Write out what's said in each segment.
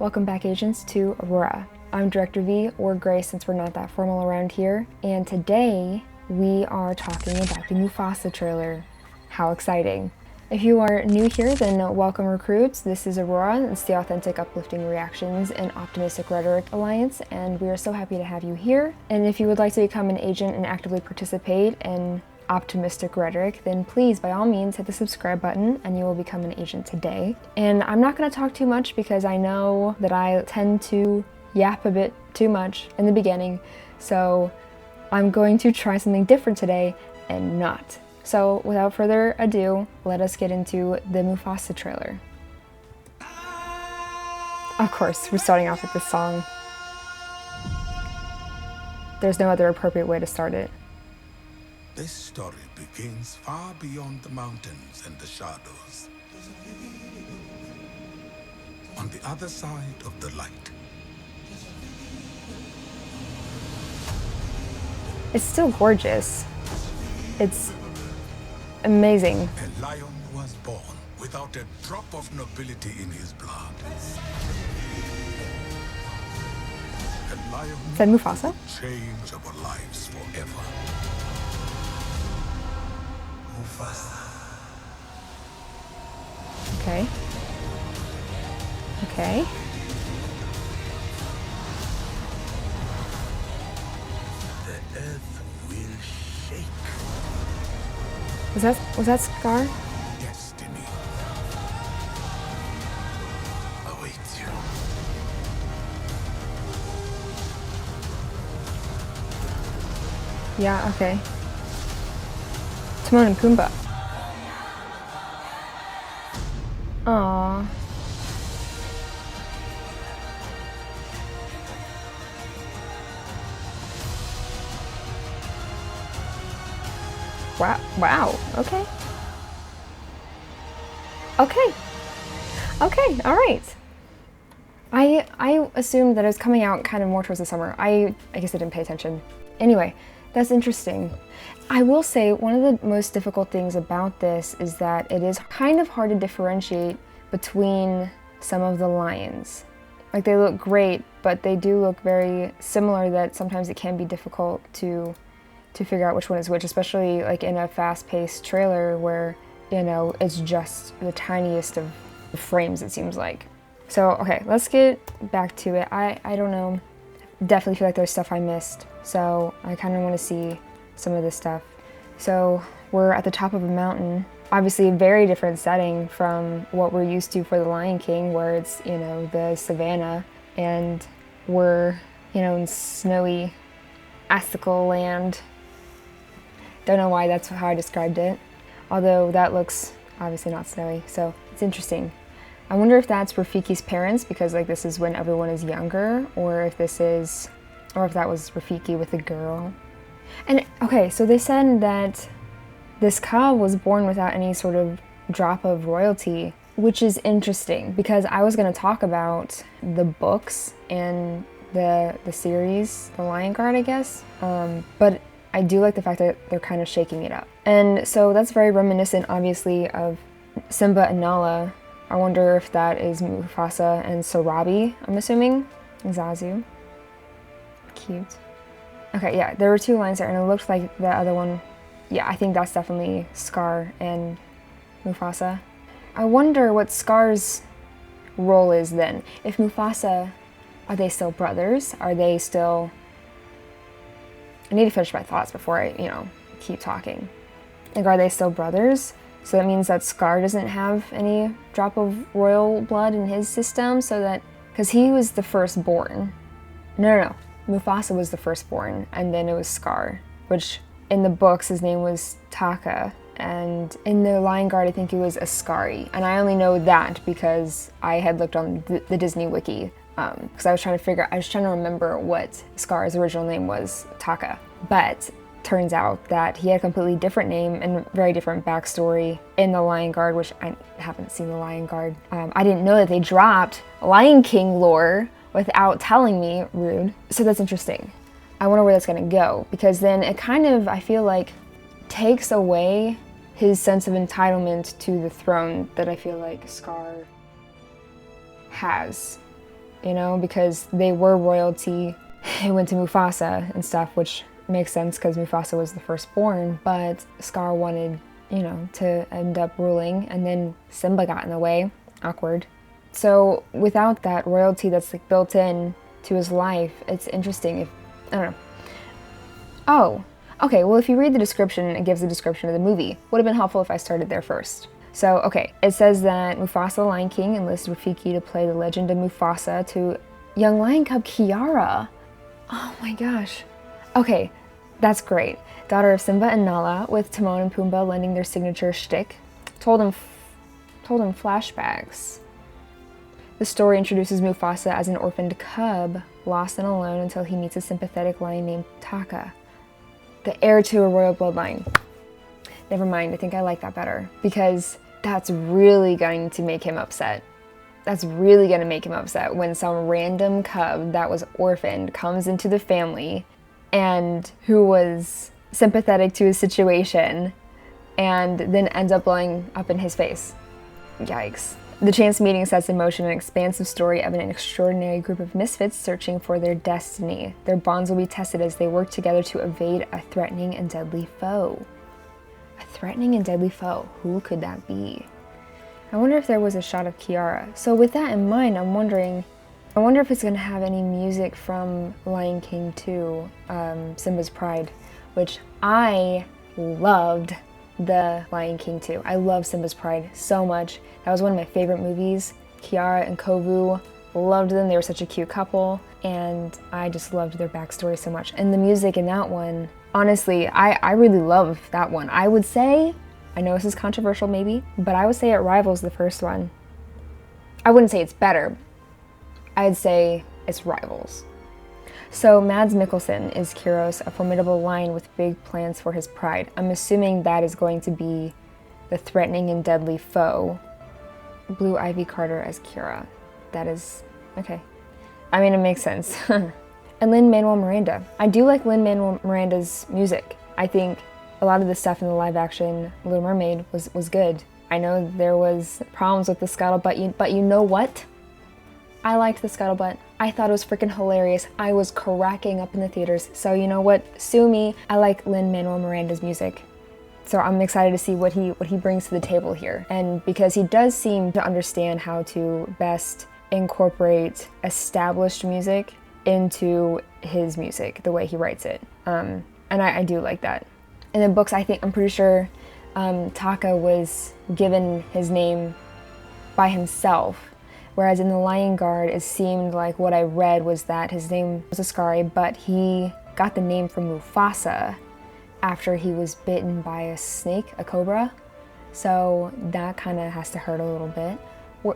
Welcome back, agents, to Aurora. I'm Director V, or Gray since we're not that formal around here, and today we are talking about the Mufasa trailer. How exciting. If you are new here, then welcome recruits. This is Aurora. It's the Authentic Uplifting Reactions and Optimistic Rhetoric Alliance, and we are so happy to have you here. And if you would like to become an agent and actively participate in optimistic rhetoric, then please, by all means, hit the subscribe button and you will become an agent today. And I'm not going to talk too much because I know that I tend to yap a bit too much in the beginning, so I'm going to try something different today and not. So without further ado, let us get into the Mufasa trailer. Of course, we're starting off with this song. There's no other appropriate way to start it. This story begins far beyond the mountains and the shadows. On the other side of the light. It's still gorgeous. It's amazing. A lion was born without a drop of nobility in his blood. A lion Is that Mufasa? would change our lives forever. Mufasa. Okay. Okay. The earth will shake. Was that Scar? Destiny awaits you. Yeah, okay. Timon and Pumbaa. Aww. Wow, okay. Okay, alright. I assumed that it was coming out kind of more towards the summer. I guess I didn't pay attention. Anyway, that's interesting. I will say one of the most difficult things about this is that it is kind of hard to differentiate between some of the lions. Like, they look great, but they do look very similar that sometimes it can be difficult to figure out which one is which, especially like in a fast-paced trailer where, you know, it's just the tiniest of frames, it seems like. So, okay, let's get back to it. I don't know. Definitely feel like there's stuff I missed, so I kind of want to see some of this stuff. So we're at the top of a mountain, obviously a very different setting from what we're used to for The Lion King, where it's, you know, the savannah, and we're, you know, in snowy Offical land. Don't know why that's how I described it, although that looks obviously not snowy, so it's interesting. I wonder if that's Rafiki's parents, because like this is when everyone is younger, or if that was Rafiki with the girl. And okay, so they said that this cow was born without any sort of drop of royalty, which is interesting because I was going to talk about the books and the series, The Lion Guard, I guess, but I do like the fact that they're kind of shaking it up. And so that's very reminiscent, obviously, of Simba and Nala. I wonder if that is Mufasa and Sarabi, I'm assuming. Zazu. Cute. Okay, yeah, there were two lines there, and it looked like the other one. Yeah, I think that's definitely Scar and Mufasa. I wonder what Scar's role is then. If Mufasa, are they still brothers? Are they still... I need to finish my thoughts before I, you know, keep talking. Like, are they still brothers? So that means that Scar doesn't have any drop of royal blood in his system, so that... Because he was the firstborn. No. Mufasa was the firstborn, and then it was Scar, which in the books his name was Taka, and in the Lion Guard I think it was Ascari, and I only know that because I had looked on the Disney wiki, because I was trying to remember what Scar's original name was, Taka, but turns out that he had a completely different name and very different backstory in the Lion Guard, which I haven't seen the Lion Guard. I didn't know that they dropped Lion King lore without telling me. Rude. So that's interesting. I wonder where that's gonna go, because then it kind of, I feel like, takes away his sense of entitlement to the throne that I feel like Scar has. you know, because they were royalty. It went to Mufasa and stuff, which makes sense because Mufasa was the firstborn, but Scar wanted, you know, to end up ruling, and then Simba got in the way. Awkward. So without that royalty that's like built in to his life, it's interesting if, I don't know. Oh, okay, well if you read the description, it gives a description of the movie. Would have been helpful if I started there first. So, okay, it says that Mufasa the Lion King enlisted Rafiki to play the legend of Mufasa to young lion cub Kiara. Oh my gosh. Okay, that's great. Daughter of Simba and Nala, with Timon and Pumbaa lending their signature shtick, told him flashbacks. The story introduces Mufasa as an orphaned cub, lost and alone until he meets a sympathetic lion named Taka, the heir to a royal bloodline. Never mind, I think I like that better, because that's really going to make him upset. That's really going to make him upset when some random cub that was orphaned comes into the family and who was sympathetic to his situation and then ends up blowing up in his face. Yikes. The chance meeting sets in motion an expansive story of an extraordinary group of misfits searching for their destiny. Their bonds will be tested as they work together to evade a threatening and deadly foe. A threatening and deadly foe. Who could that be? I wonder if there was a shot of Kiara. So with that in mind, I wonder if it's going to have any music from Lion King 2, Simba's Pride, which I loved. The Lion King 2. I love Simba's Pride so much. That was one of my favorite movies. Kiara and Kovu, loved them. They were such a cute couple, and I just loved their backstory so much. And the music in that one, honestly, I really love that one. I would say, I know this is controversial maybe, but I would say it rivals the first one. I wouldn't say it's better. I'd say it's rivals. So Mads Mikkelsen is Kyros, a formidable lion with big plans for his pride. I'm assuming that is going to be the threatening and deadly foe. Blue Ivy Carter as Kira. That is, okay. I mean, it makes sense. And Lin-Manuel Miranda. I do like Lin-Manuel Miranda's music. I think a lot of the stuff in the live action Little Mermaid was good. I know there was problems with the scuttlebutt, but you know what? I liked the scuttlebutt. I thought it was freaking hilarious. I was cracking up in the theaters. So you know what? Sue me. I like Lin-Manuel Miranda's music. So I'm excited to see what he brings to the table here. And because he does seem to understand how to best incorporate established music into his music, the way he writes it. And I do like that. In the books, I'm pretty sure Taka was given his name by himself. Whereas in The Lion Guard, it seemed like what I read was that his name was Ascari, but he got the name from Mufasa after he was bitten by a snake, a cobra. So that kind of has to hurt a little bit.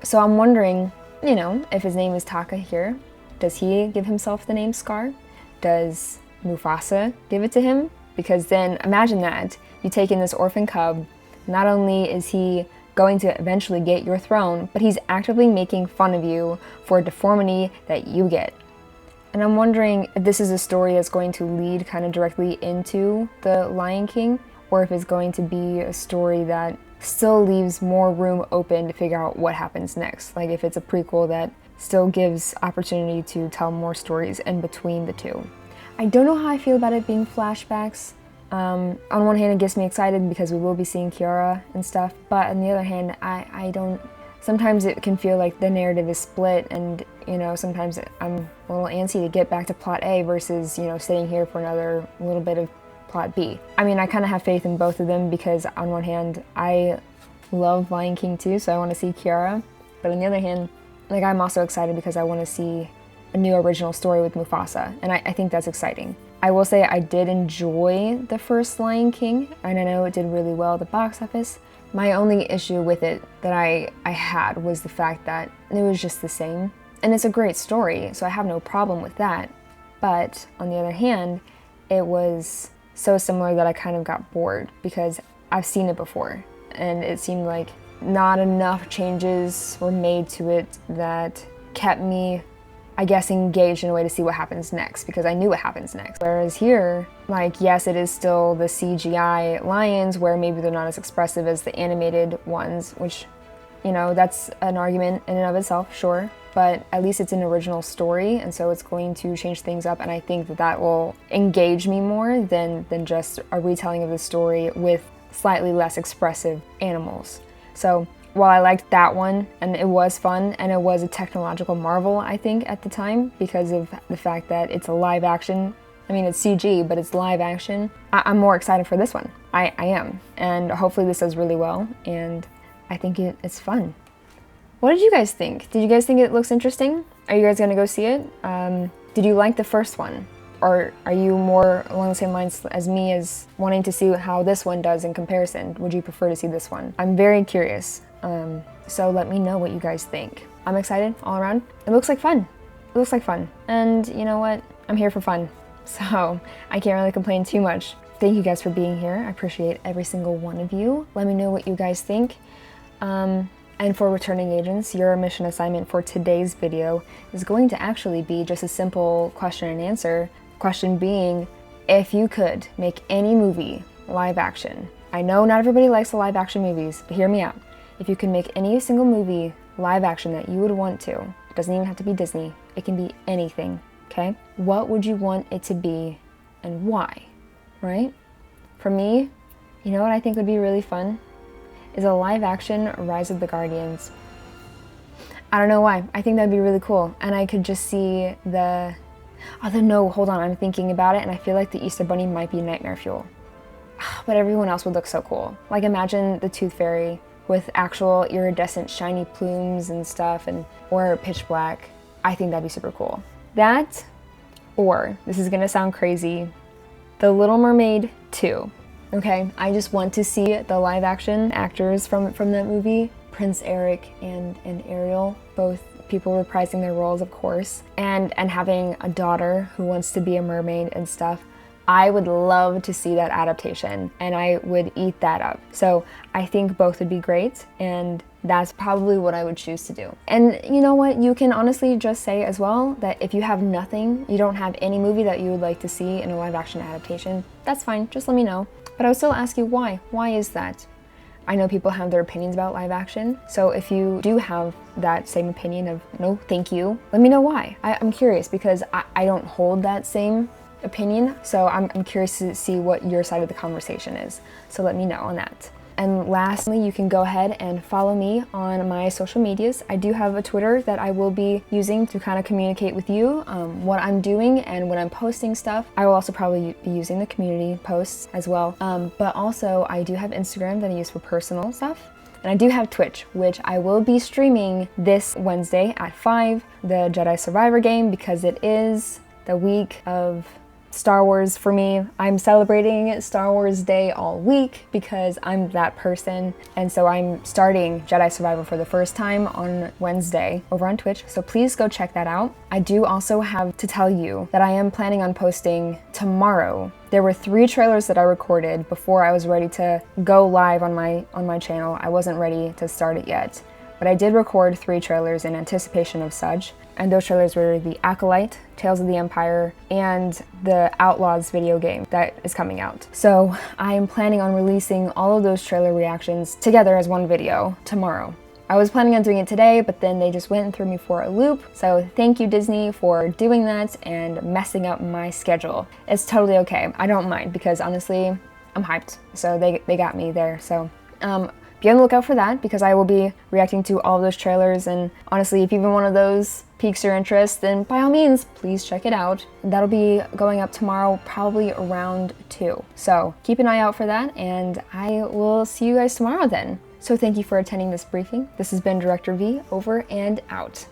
So I'm wondering, you know, if his name is Taka here, does he give himself the name Scar? Does Mufasa give it to him? Because then imagine that, you take in this orphan cub, not only is he going to eventually get your throne, but he's actively making fun of you for a deformity that you get. And I'm wondering if this is a story that's going to lead kind of directly into the Lion King, or if it's going to be a story that still leaves more room open to figure out what happens next. Like if it's a prequel that still gives opportunity to tell more stories in between the two. I don't know how I feel about it being flashbacks. On one hand, it gets me excited because we will be seeing Kiara and stuff, but on the other hand, I don't. Sometimes it can feel like the narrative is split, and you know, sometimes I'm a little antsy to get back to plot A versus, you know, sitting here for another little bit of plot B. I mean, I kind of have faith in both of them because on one hand, I love Lion King too, so I want to see Kiara, but on the other hand, like I'm also excited because I want to see a new original story with Mufasa, and I think that's exciting. I will say I did enjoy the first Lion King, and I know it did really well at the box office. My only issue with it that I had was the fact that it was just the same. And it's a great story, so I have no problem with that. But on the other hand, it was so similar that I kind of got bored because I've seen it before, and it seemed like not enough changes were made to it that kept me, I guess, engaged in a way to see what happens next, because I knew what happens next. Whereas here, like, yes, it is still the CGI lions where maybe they're not as expressive as the animated ones, which, you know, that's an argument in and of itself, sure. but at least it's an original story, and so it's going to change things up, and I think that that will engage me more than just a retelling of the story with slightly less expressive animals. So while I liked that one, and it was fun, and it was a technological marvel, I think, at the time, because of the fact that it's a live action. I mean, it's CG, but it's live action. I'm more excited for this one. I am. And hopefully this does really well, and I think it's fun. What did you guys think? Did you guys think it looks interesting? Are you guys gonna go see it? Did you like the first one? Or are you more along the same lines as me, as wanting to see how this one does in comparison? Would you prefer to see this one? I'm very curious. So let me know what you guys think. I'm excited all around. It looks like fun. It looks like fun. And you know what? I'm here for fun. So I can't really complain too much. Thank you guys for being here. I appreciate every single one of you. Let me know what you guys think. And for returning agents, your mission assignment for today's video is going to actually be just a simple question and answer. Question being, if you could make any movie live action. I know not everybody likes the live action movies, but hear me out. If you can make any single movie live action that you would want to, it doesn't even have to be Disney, it can be anything, okay? What would you want it to be and why, right? For me, you know what I think would be really fun? Is a live action Rise of the Guardians. I don't know why, I think that'd be really cool. And I could just see no, hold on, I'm thinking about it, and I feel like the Easter Bunny might be nightmare fuel. But everyone else would look so cool. Like imagine the Tooth Fairy with actual iridescent shiny plumes and stuff, or pitch black. I think that'd be super cool. That, or, this is gonna sound crazy, The Little Mermaid 2. Okay, I just want to see the live action actors from that movie, Prince Eric and Ariel, both people reprising their roles, of course, and having a daughter who wants to be a mermaid and stuff. I would love to see that adaptation, and I would eat that up. So I think both would be great, and that's probably what I would choose to do. And you know what? You can honestly just say as well that if you have nothing, you don't have any movie that you would like to see in a live action adaptation, that's fine, just let me know. But I would still ask you why. Why is that? I know people have their opinions about live action, so if you do have that same opinion of no, thank you, let me know why. I'm curious because I don't hold that same opinion, so I'm curious to see what your side of the conversation is. So let me know on that. And lastly, you can go ahead and follow me on my social medias. I do have a Twitter that I will be using to kind of communicate with you what I'm doing and when I'm posting stuff. I will also probably be using the community posts as well. But also I do have Instagram that I use for personal stuff. And I do have Twitch, which I will be streaming this Wednesday at 5, the Jedi Survivor game, because it is the week of Star Wars for me. I'm celebrating Star Wars Day all week because I'm that person, and so I'm starting Jedi Survivor for the first time on Wednesday over on Twitch, so please go check that out. I do also have to tell you that I am planning on posting tomorrow. There were 3 trailers that I recorded before I was ready to go live on my channel. I wasn't ready to start it yet, but I did record 3 trailers in anticipation of such. And those trailers were The Acolyte, Tales of the Empire, and the Outlaws video game that is coming out. So I am planning on releasing all of those trailer reactions together as one video tomorrow. I was planning on doing it today, but then they just went and threw me for a loop. So thank you, Disney, for doing that and messing up my schedule. It's totally okay. I don't mind because honestly, I'm hyped. So they got me there. So be on the lookout for that because I will be reacting to all of those trailers, and honestly, if even one of those piques your interest, then by all means, please check it out. That'll be going up tomorrow, probably around 2. So keep an eye out for that, and I will see you guys tomorrow then. So thank you for attending this briefing. This has been Director V, over and out.